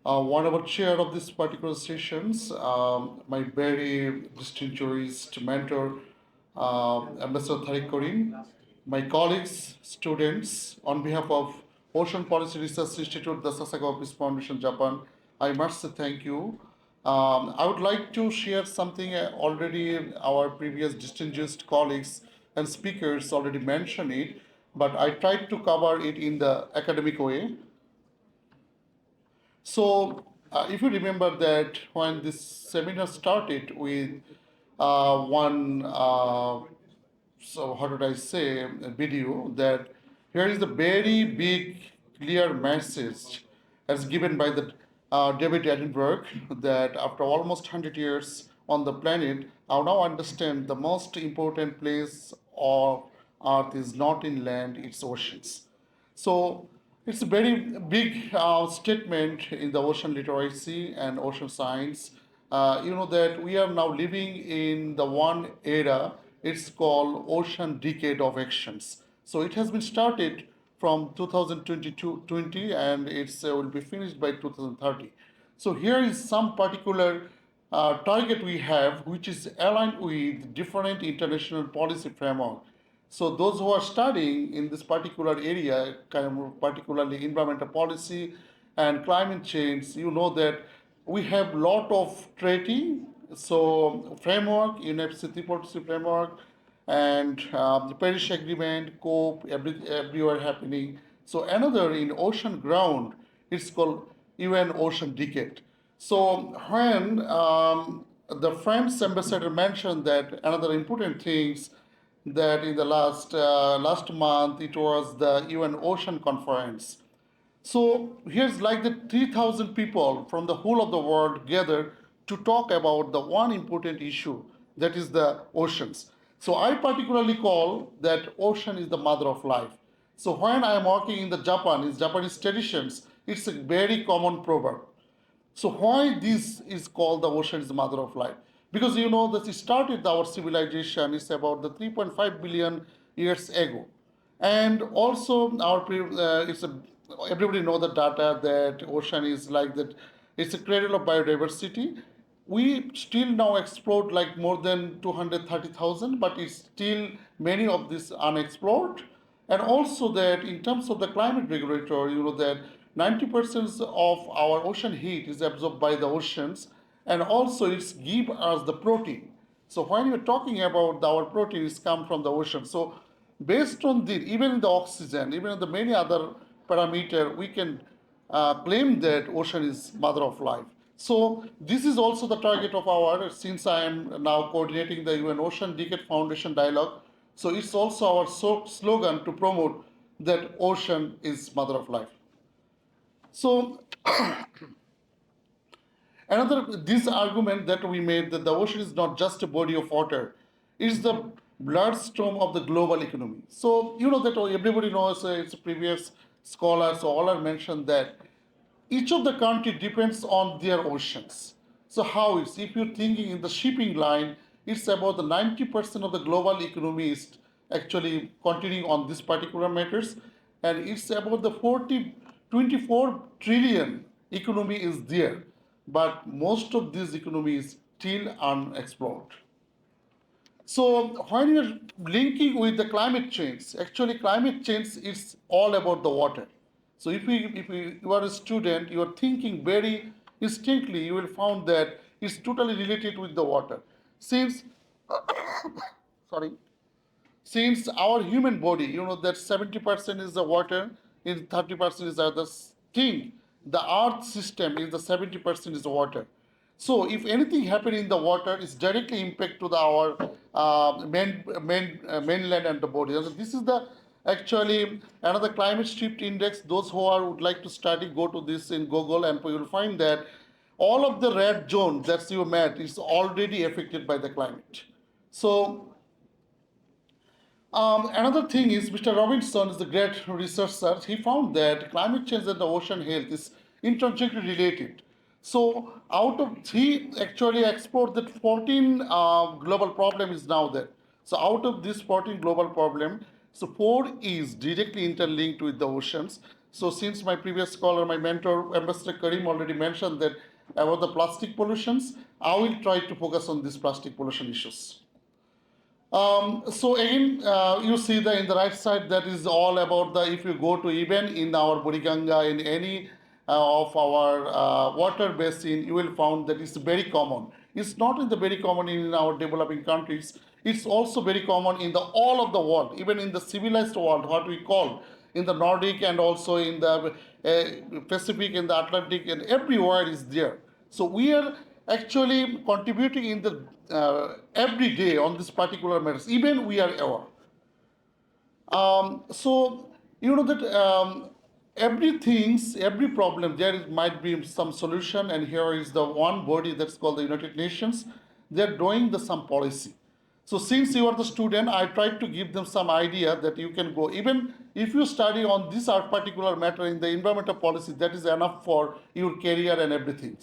One chair of this particular sessions, my very distinguished mentor, Ambassador Tariq Karim, my colleagues, students, on behalf of Ocean Policy Research Institute, the Sasakawa Peace Foundation, Japan, I must say thank you. I would like to share something already our previous distinguished colleagues and speakers already mentioned it, but I tried to cover it in the academic way. So, if you remember that when this seminar started with one, so how did I say, a video that here is the very big, clear message as given by the David Attenborough that after almost 100 years on the planet, I now understand the most important place of Earth is not in land, it's oceans. So it's a very big statement in the ocean literacy and ocean science. You know that we are now living in the one era. It's called Ocean Decade of Actions. So it has been started from 2022-20 and it's will be finished by 2030. So here is some particular target we have, which is aligned with different international policy framework. So those who are studying in this particular area, kind of particularly environmental policy and climate change, you know that we have lot of treaty, so framework, UNFCCC policy framework, and the Paris Agreement, COP, everywhere happening. So another in ocean ground, it's called UN Ocean Decade. So when the French ambassador mentioned that another important things that in the last month it was the UN Ocean Conference. So here's like the 3,000 people from the whole of the world gathered to talk about the one important issue that is the oceans. So I particularly call that ocean is the mother of life. So when I am working in the Japanese traditions, it's a very common proverb. So why this is called the ocean is the mother of life? Because you know that it started our civilization is about the 3.5 billion years ago, and also it's a everybody know the data that ocean is like that. It's a cradle of biodiversity. We still now explored like more than 230,000, but it's still many of these unexplored. And also that in terms of the climate regulator, you know that 90% of our ocean heat is absorbed by the oceans, and also it's give us the protein. So when you're talking about our proteins come from the ocean. So based on the even the oxygen, even the many other parameter, we can claim that ocean is mother of life. So this is also the target of our, since I am now coordinating the UN Ocean Decade Foundation dialogue. So it's also our slogan to promote that ocean is mother of life. So another this argument that we made that the ocean is not just a body of water, it's the bloodstream of the global economy. So you know that everybody knows it's previous scholars all are mentioned that each of the country depends on their oceans. So how is if you're thinking in the shipping line, it's about the 90% of the global economy is actually continuing on this particular matters, and it's about the 24 trillion economy is there, but most of this economy is still unexplored. So when you're linking with the climate change, actually climate change is all about the water. So you are a student, you are thinking very instinctively, you will find that it's totally related with the water. Since sorry, since our human body, you know that 70% is the water, and 30% is the other thing. The earth system is the 70% is the water. So if anything happen in the water, it's directly impact to our mainland and the body. So this is the actually another climate shift index. Those who are would like to study, go to this in Google, and you will find that all of the red zone that's you met is already affected by the climate. So another thing is Mr. Robinson is the great researcher. He found that climate change and the ocean health is intrinsically related. So out of he actually explored that 14 global problem is now there. So out of this 14 global problem, so four is directly interlinked with the oceans. So since my previous caller, my mentor, Ambassador Karim already mentioned that about the plastic pollutions, I will try to focus on these plastic pollution issues. So again, you see the in the right side that is all about the if you go to even in our Buriganga in any of our water basin, you will find that it's very common. It's not in the very common in our developing countries. It's also very common in the all of the world, even in the civilized world, what we call in the Nordic and also in the Pacific and the Atlantic and everywhere is there. So we are actually contributing in the every day on this particular matters. Even we are aware. So you know that every problem there might be some solution, and here is the one body that's called the United Nations. They're doing the some policy. So since you are the student, I tried to give them some idea that you can go. Even if you study on this particular matter in the environmental policy, that is enough for your career and everything.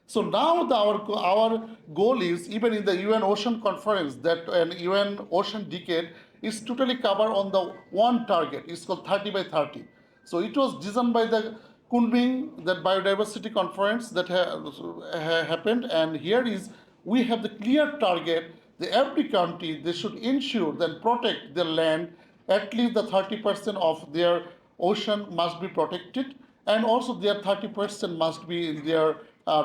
So now our goal is even in the UN Ocean Conference that an UN Ocean Decade is totally covered on the one target. It's called 30 by 30. So it was designed by the Kunming, that biodiversity conference that happened, and here is we have the clear target. The every country they should ensure that protect their land. At least the 30% of their ocean must be protected, and also their 30% must be in their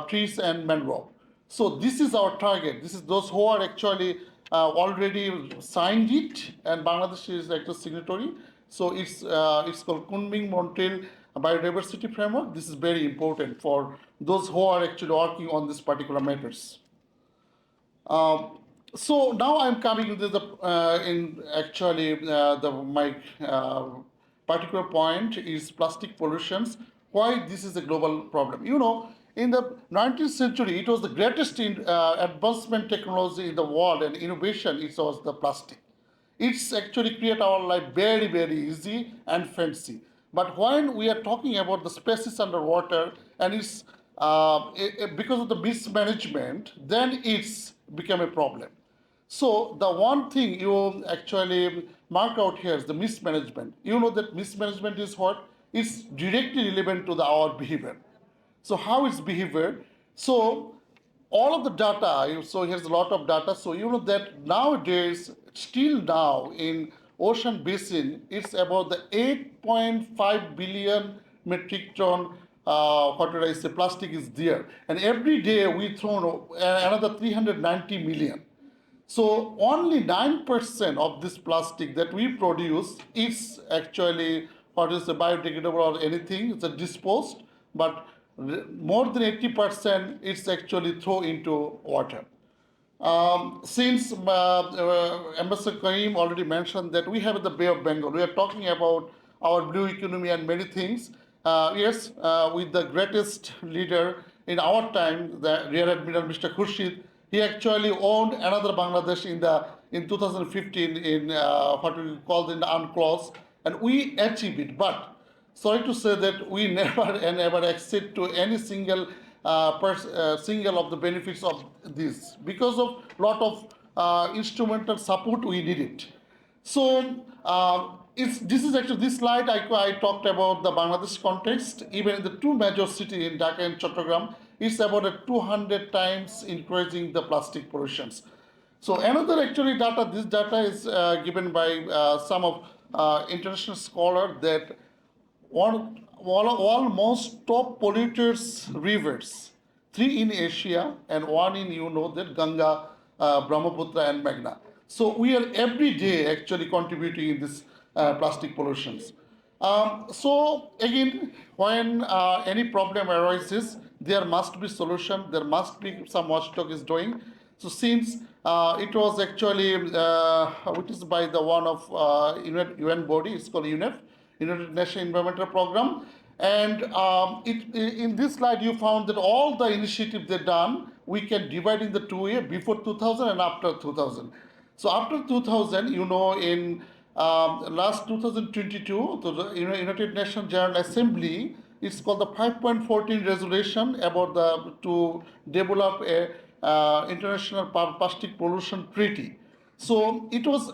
trees and mangrove. So this is our target. This is those who are actually already signed it, and Bangladesh is like a signatory. So it's called Kunming Montreal Biodiversity Framework. This is very important for those who are actually working on this particular matters. So now I'm coming to the in actually the my particular point is plastic pollutions. Why this is a global problem? You know, in the 19th century, it was the greatest advancement technology in the world and innovation. It was the plastic. It's actually create our life very easy and fancy. But when we are talking about the species underwater and it's because of the mismanagement, then it's become a problem. So the one thing you actually mark out here is the mismanagement. You know that mismanagement is what? It's directly relevant to our behavior. So how is behavior? So all of the data, so here's a lot of data. So you know that nowadays, still now in ocean basin, it's about the 8.5 billion metric ton, what did I say, plastic is there. And every day we throw another 390 million. So only 9% of this plastic that we produce is actually what is biodegradable or anything, it's a disposed, but more than 80% it's actually thrown into water. Since Ambassador Karim already mentioned that we have the Bay of Bengal, we are talking about our blue economy and many things. Yes, with the greatest leader in our time, the Rear Admiral Mr. Khurshid, he actually owned another Bangladesh in 2015 in what we call in the UNCLOS, and we achieved it. But sorry to say that we never and ever accede to any single of the benefits of this because of lot of instrumental support we needed. So this is actually this slide I talked about the Bangladesh context. Even in the two major cities in Dhaka and Chattogram, it's about a 200 times increasing the plastic pollutions. So another actually data, this data is given by some of international scholar that almost top polluters rivers, three in Asia and one in you know that Ganga, Brahmaputra and Meghna. So we are every day actually contributing in this plastic pollutions. So again, when any problem arises, there must be solution. There must be some watchdog is doing. So since it was actually which is by the one of UN body, it's called UNEP, United Nations Environmental Program, and in this slide you found that all the initiatives they done we can divide in the 2 years before 2000 and after 2000. So after 2000, you know, in last 2022, the United Nations General Assembly, it's called the 5.14 resolution about the to develop a international plastic pollution treaty. So it was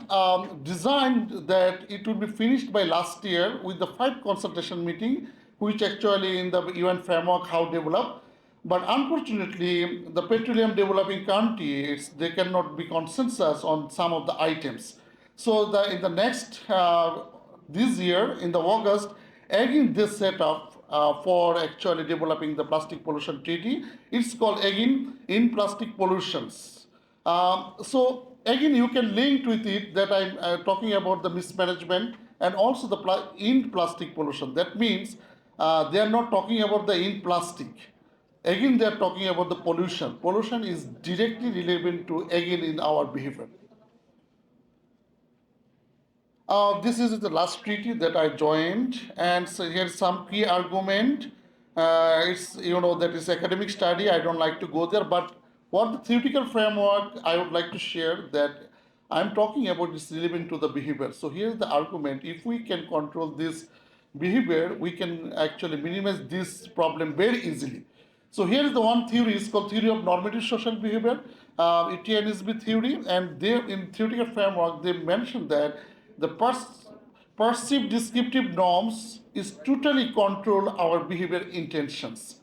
designed that it would be finished by last year with the 5 consultation meeting, which actually in the UN framework how developed. But unfortunately, the petroleum developing countries they cannot be consensus on some of the items. So in the next this year in the August, again this set up for actually developing the plastic pollution treaty. It's called again in plastic pollutions. So again, you can link with it that I'm talking about the mismanagement and also the in plastic pollution. That means they are not talking about the in plastic. Again, they are talking about the pollution. Pollution is directly relevant to again in our behavior. This is the last treaty that I joined, and so here's some key argument. It's that is academic study. I don't like to go there, but what the theoretical framework I would like to share that I'm talking about is relevant to the behavior. So here's the argument: if we can control this behavior, we can actually minimize this problem very easily. So here is the one theory. It's called theory of normative social behavior, ETNSB theory, and they in theoretical framework they mentioned that the perceived descriptive norms is totally control our behavior intentions,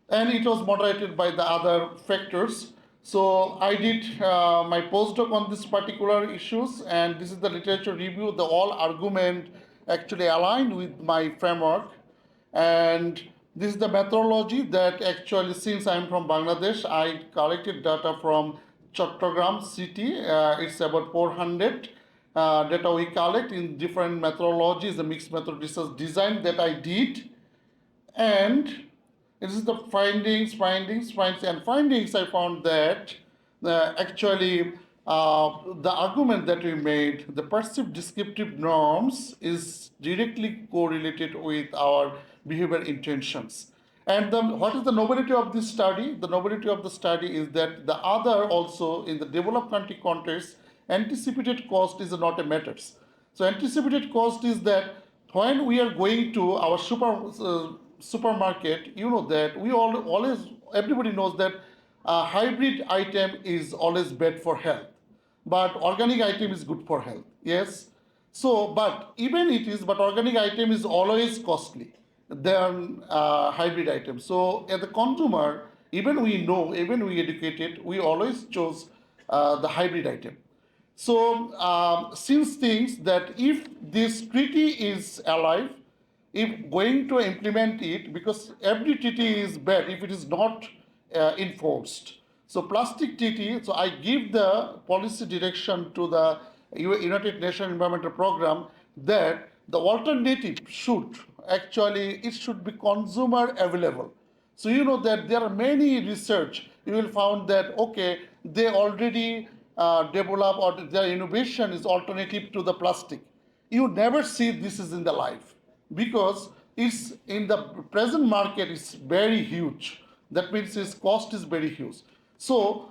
and it was moderated by the other factors. So I did my postdoc on this particular issues, and this is the literature review. The all argument actually aligned with my framework, and this is the methodology that actually since I'm from Bangladesh, I collected data from Chattogram city. It's about 400 data we collect in different methodologies, the mixed method research design that I did, and this is the findings. I found that actually the argument that we made, the perceived descriptive norms, is directly correlated with our behavior intentions. And what is the novelty of this study? The novelty of the study is that the other also in the developed country context, anticipated cost is not a matters. So anticipated cost is that when we are going to our supermarket, you know that we all always everybody knows that a hybrid item is always bad for health, but organic item is good for health. Yes. So, but even it is, but organic item is always costly than hybrid item. So, as a consumer, even we know, even we educated, we always chose the hybrid item. So, since things that if this treaty is alive, if going to implement it, because every treaty is bad if it is not enforced. So plastic treaty, so I give the policy direction to the United Nations Environmental Program that the alternative should actually, it should be consumer available. So you know that there are many research, you will find that, okay, they already develop or their innovation is alternative to the plastic. You never see this is in the life because it's in the present market is very huge. That means its cost is very huge. So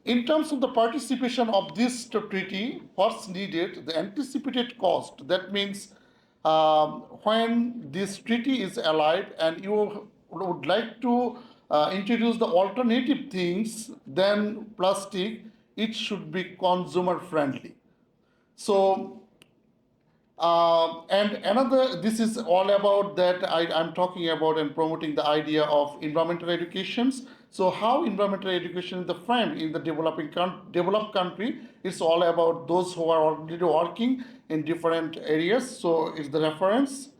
in terms of the participation of this treaty, what's needed, the anticipated cost, that means when this treaty is alive and you would like to introduce the alternative things than plastic, it should be consumer friendly. So and another, this is all about that I'm talking about and promoting the idea of environmental educations. So how environmental education is the friend in the developed country, it's all about those who are already working in different areas. So it's the reference.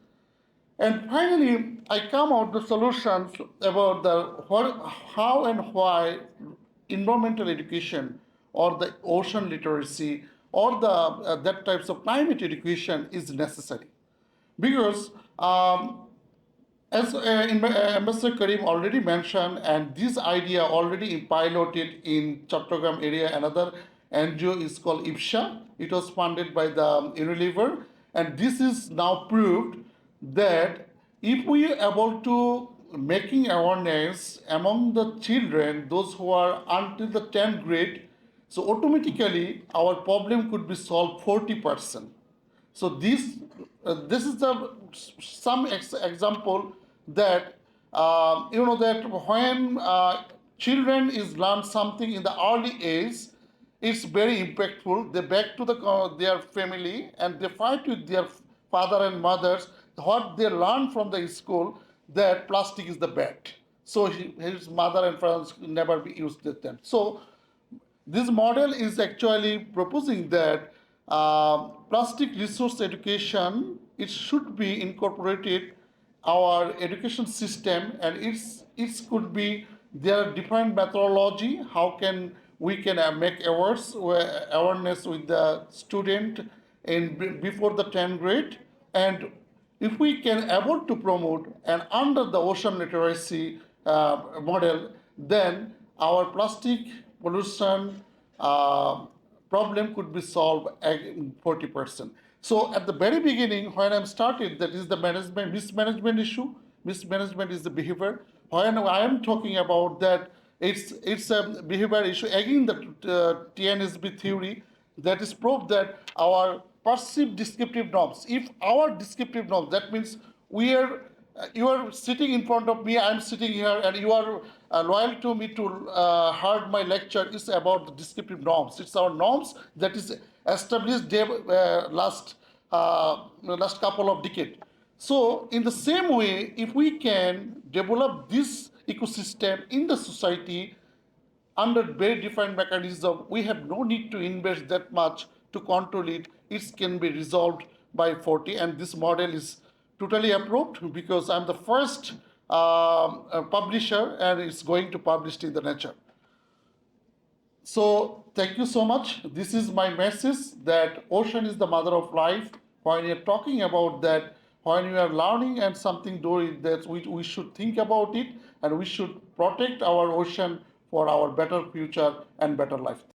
And finally, I come out the solutions about the how and why environmental education or the ocean literacy or the that types of climate education is necessary because as Ambassador Karim already mentioned, and this idea already piloted in Chattogram area, another NGO is called IPSHA. It was funded by the Unilever, and this is now proved that if we are able to making awareness among the children, those who are until the 10th grade, so automatically our problem could be solved 40%. So this is the some example that that when children is learn something in the early age, it's very impactful. They back to their family and they fight with their father and mothers. What they learn from the school that plastic is the bad. So his mother and friends never be used with them. So this model is actually proposing that plastic resource education it should be incorporated our education system, and it could be there are different methodology how can we can make awareness with the student in before the 10th grade. And if we can able to promote and under the ocean literacy model, then our plastic pollution problem could be solved at 40%. So at the very beginning, when I started, that is the mismanagement issue. Mismanagement is the behavior. When I am talking about that, it's a behavior issue. Again, the TNSB theory that is proof that our perceived descriptive norms. If our descriptive norms, that means we are you are sitting in front of me, I am sitting here, and you are loyal to me to heard my lecture is about the descriptive norms. It's our norms that is established last couple of decades. So in the same way, if we can develop this ecosystem in the society, under very defined mechanism, we have no need to invest that much to control it. It can be resolved by 40, and this model is totally approved because I'm the first publisher, and it's going to publish in the Nature. So thank you so much. This is my message that ocean is the mother of life. When you're talking about that, when you are learning and something doing that, we should think about it and we should protect our ocean for our better future and better life.